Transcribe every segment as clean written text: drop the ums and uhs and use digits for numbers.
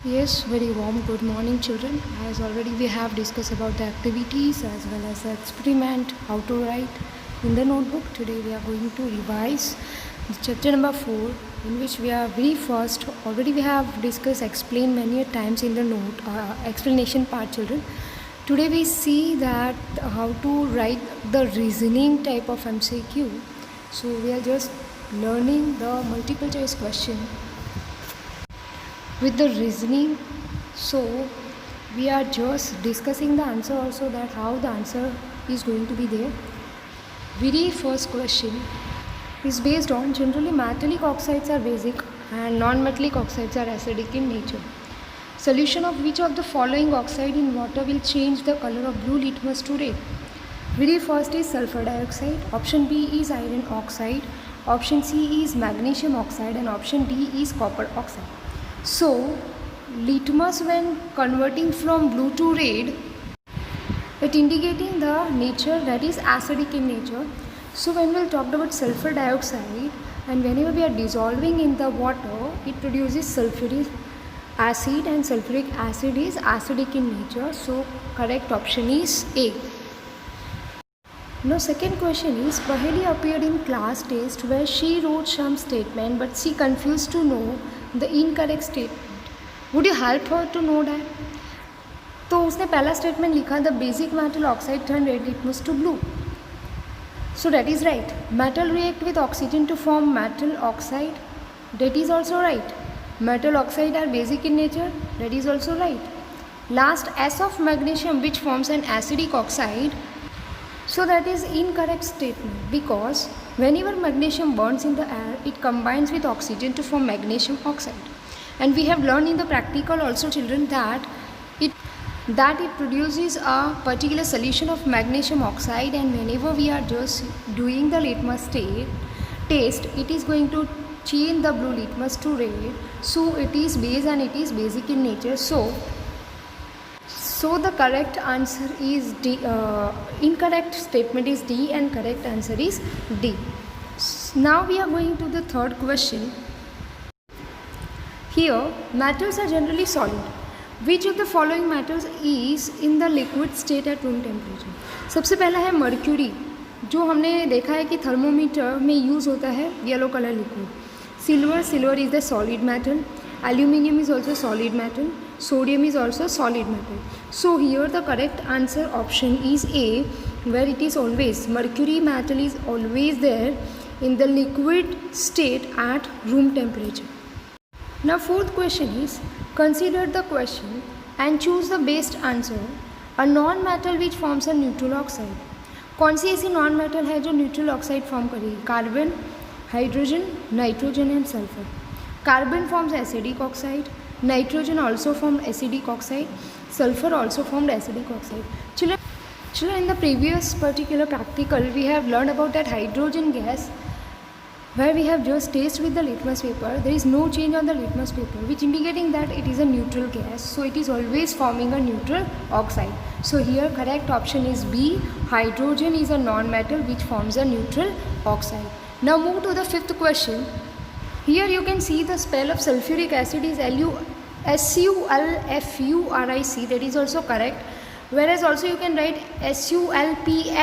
Yes, very warm good morning children. As already we have discussed about the activities as well as the experiment, how to write in the notebook. Today we are going to revise the chapter number 4, in which we are very first, already we have discussed, explained many times in the note, explanation part children. Today we see that how to write the reasoning type of MCQ. So we are just learning the multiple choice question with the reasoning. So we are just discussing the answer also, that how the answer is going to be there. Very first question is based on generally metallic oxides are basic and non-metallic oxides are acidic in nature. Solution of which of the following oxide in water will change the color of blue litmus to red? Very first is sulfur dioxide, option B is iron oxide, option C is magnesium oxide, and option D is copper oxide. So litmus, when converting from blue to red, it indicating the nature that is acidic in nature. So when we talked about sulfur dioxide, and whenever we are dissolving in the water, it produces sulfuric acid, and sulfuric acid is acidic in nature. So correct option is A. Now second question is, Paheli appeared in class test where she wrote some statement but she confused to know the incorrect statement. Would you help her to know that? तो उसने पहला statement लिखा, the basic metal oxide turn red litmus to blue. So that is right. Metal react with oxygen to form metal oxide. That is also right. Metal oxide are basic in nature. That is also right. Last, S of magnesium which forms an acidic oxide. So that is incorrect statement, because whenever magnesium burns in the air, it combines with oxygen to form magnesium oxide. And we have learned in the practical also children that it produces a particular solution of magnesium oxide, and whenever we are just doing the litmus test, it is going to change the blue litmus to red. So it is base and it is basic in nature. So the correct answer is D. Incorrect statement is D and correct answer is D. Now we are going to the third question. Here metals are generally solid. Which of the following metals is in the liquid state at room temperature? सबसे पहला है mercury, जो हमने देखा है कि thermometer में use होता है, yellow colour liquid. Silver is the solid metal. Aluminium is also solid metal. Sodium is also solid metal. So here the correct answer option is A, where it is always, mercury metal is always there in the liquid state at room temperature. Now fourth question is, consider the question and choose the best answer. A non-metal which forms a neutral oxide. कौन सी ऐसी non metal है जो neutral oxide form करेगी? Carbon, hydrogen, nitrogen and sulphur. Carbon forms acidic oxide, nitrogen also formed acidic oxide, sulfur also formed acidic oxide. Children, in the previous particular practical, we have learned about that hydrogen gas, where we have just tasted with the litmus paper. There is no change on the litmus paper, which indicating that it is a neutral gas. So it is always forming a neutral oxide. So here correct option is B. Hydrogen is a non-metal which forms a neutral oxide. Now move to the fifth question. Here you can see the spell of sulfuric acid is SULFURIC. That is also correct. Whereas also you can write SULPHURIC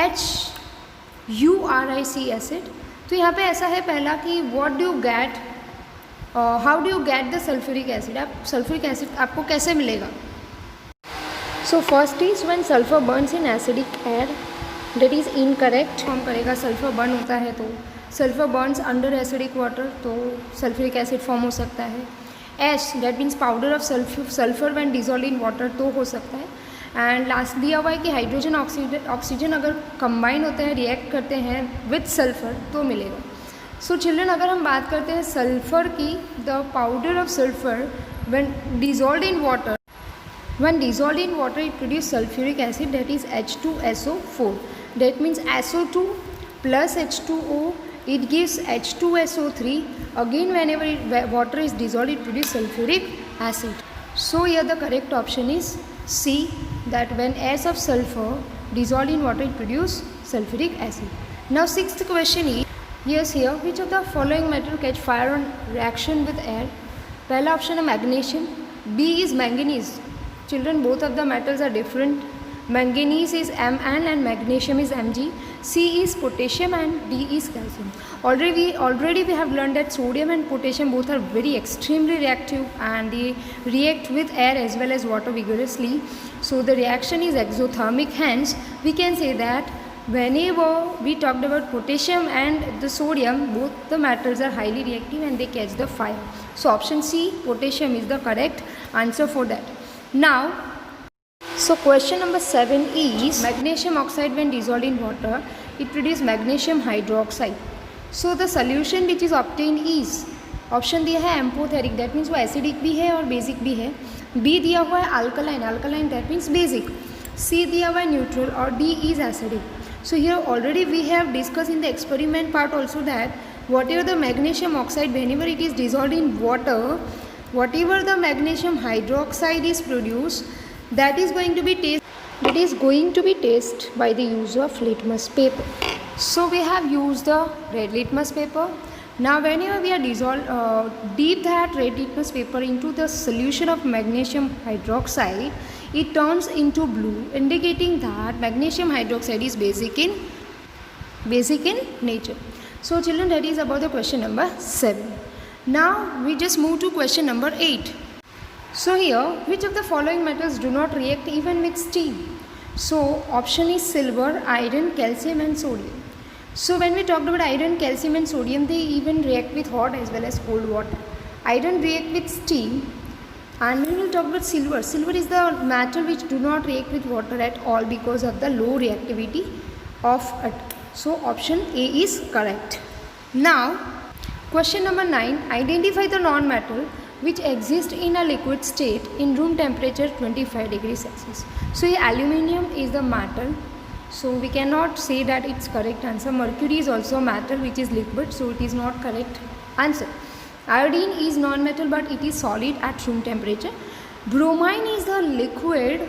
acid. तो यहाँ पे ऐसा है पहला कि what do you get, how do you get the sulfuric acid? आप sulfuric acid आपको कैसे मिलेगा? So first is when sulfur burns in acidic air. That is incorrect. Form करेगा, सल्फर बर्न होता है तो sulphur burns under acidic water, तो sulphuric acid form हो सकता है. Ash, that means powder of sulphur when dissolve in water, तो हो सकता है. एंड लास्ट दिया हुआ है कि हाइड्रोजन ऑक्सीजन अगर कंबाइन होते हैं, रिएक्ट करते हैं विथ सल्फर, तो मिलेगा. सो चिल्ड्रन, अगर हम बात करते हैं सल्फर की, the powder of sulphur when dissolve in water, it produces sulfuric acid, that is H2SO4. That means SO2 plus H2O, it gives H2SO3. Again, whenever water is dissolved, it produces sulfuric acid. So here the correct option is C, that when S of sulfur dissolved in water, it produces sulfuric acid. Now sixth question is, yes, here which of the following metal catch fire on reaction with air? पहला option है magnesium, B is manganese. Children, both of the metals are different. Manganese is Mn and magnesium is Mg. C is potassium and D is calcium. Already we have learned that sodium and potassium both are very extremely reactive and they react with air as well as water vigorously. So the reaction is exothermic. Hence we can say that whenever we talked about potassium and the sodium, both the metals are highly reactive and they catch the fire. So option C, potassium, is the correct answer for that. Now, so question number 7 is magnesium oxide when dissolved in water, it produces magnesium hydroxide. So the solution which is obtained is option दिया है एम्पोथेरिक, that means वो acidic भी है और basic भी है. B दिया हुआ है alkaline, alkaline that means basic. C दिया हुआ है न्यूट्रल और D is acidic. So here already we have discussed in the experiment part also that whatever the magnesium oxide, whenever it is dissolved in water, whatever the magnesium hydroxide is produced, that is going to be tested by the use of litmus paper. So we have used the red litmus paper. Now whenever we are dip that red litmus paper into the solution of magnesium hydroxide, it turns into blue, indicating that magnesium hydroxide is basic in nature. So children, that is about the question number 7. Now we just move to question number 8. So here, which of the following metals do not react even with steam? So option is silver, iron, calcium and sodium. So when we talked about iron, calcium and sodium, they even react with hot as well as cold water. Iron react with steam. And when we talk about silver, silver is the metal which do not react with water at all because of the low reactivity of it. So option A is correct. Now question number 9, identify the non-metal which exist in a liquid state in room temperature 25 degrees Celsius. So aluminium is the metal, so we cannot say that it's correct answer. Mercury is also metal which is liquid, so it is not correct answer. Iodine is non-metal but it is solid at room temperature. Bromine is the liquid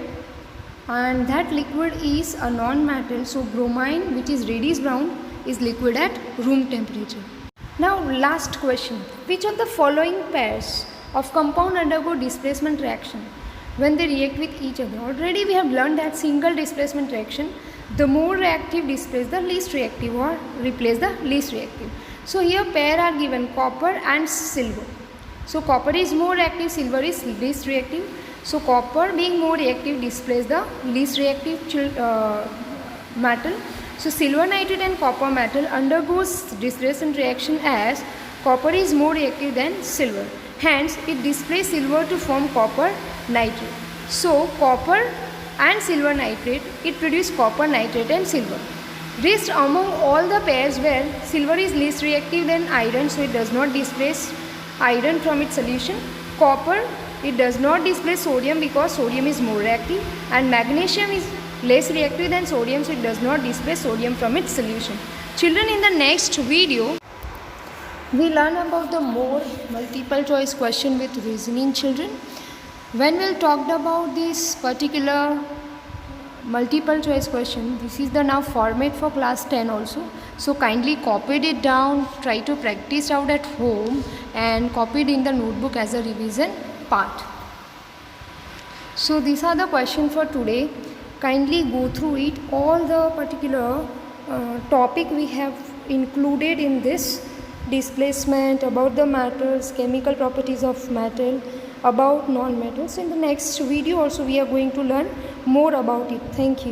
and that liquid is a non-metal, so bromine, which is reddish brown, is liquid at room temperature. Now last question, which of the following pairs of compound undergo displacement reaction when they react with each other? Already we have learned that single displacement reaction, the more reactive displace the least reactive or replace the least reactive. So here pair are given, copper and silver. So copper is more reactive, silver is least reactive. So copper being more reactive displace the least reactive metal. So silver nitrate and copper metal undergoes displacement reaction as copper is more reactive than silver. Hence it displays silver to form copper nitrate. So copper and silver nitrate, it produces copper nitrate and silver. Rest among all the pairs where silver is least reactive than iron, so it does not displace iron from its solution. Copper, it does not displace sodium because sodium is more reactive, and magnesium is less reactive than sodium, so it does not displace sodium from its solution. Children, in the next video we learn about the more multiple choice question with reasoning. Children, when we'll talk about this particular multiple choice question, this is the now format for class 10 also, so kindly copied it down, try to practice out at home and copy it in the notebook as a revision part. So these are the questions for today. Kindly go through it, all the particular topic we have included in this: displacement, about the metals, chemical properties of metal, about non-metals. In the next video also we are going to learn more about it. Thank you.